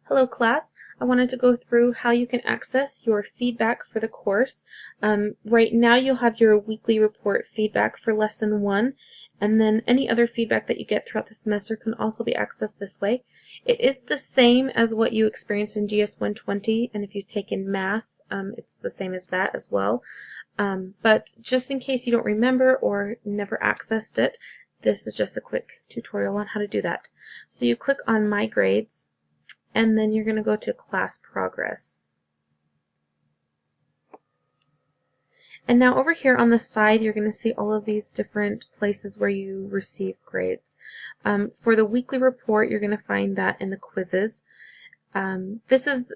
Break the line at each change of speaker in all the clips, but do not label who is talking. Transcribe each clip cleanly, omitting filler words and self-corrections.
Hello class, I wanted to go through how you can access your feedback for the course. Right now you'll have your weekly report feedback for lesson 1, and then any other feedback that you get throughout the semester can also be accessed this way. It is the same as what you experienced in GS 120, and if you've taken math, it's the same as that as well. But just in case you don't remember or never accessed it, this is just a quick tutorial on how to do that. So you click on My Grades, and then you're going to go to Class Progress. And now over here on the side, you're going to see all of these different places where you receive grades. For the weekly report, you're going to find that in the quizzes. This is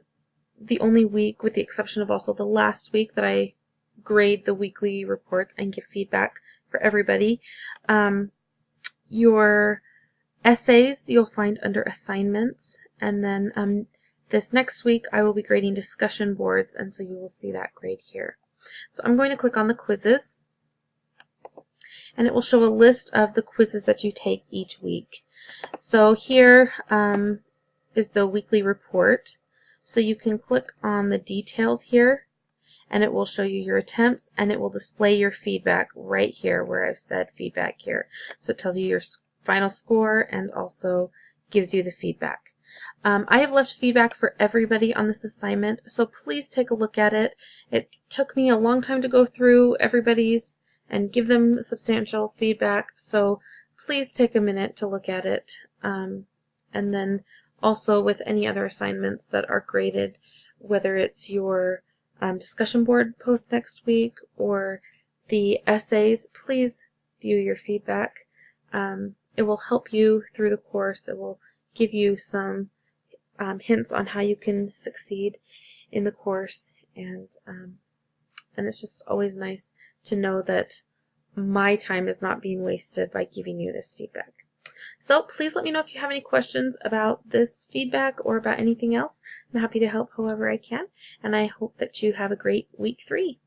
the only week, with the exception of also the last week, that I grade the weekly reports and give feedback for everybody. Your essays you'll find under assignments, and then this next week I will be grading discussion boards, and so you will see that grade here. So I'm going to click on the quizzes, and it will show a list of the quizzes that you take each week. So here is the weekly report. So you can click on the details here, and it will show you your attempts, and it will display your feedback right here where I've said feedback here. So it tells you your final score and also gives you the feedback. I have left feedback for everybody on this assignment, so please take a look at it. It took me a long time to go through everybody's and give them substantial feedback, so please take a minute to look at it. And then also with any other assignments that are graded, whether it's your discussion board post next week or the essays, please view your feedback. It will help you through the course. It will give you some hints on how you can succeed in the course, and it's just always nice to know that my time is not being wasted by giving you this feedback. So please let me know if you have any questions about this feedback or about anything else. I'm happy to help however I can, and I hope that you have a great week 3.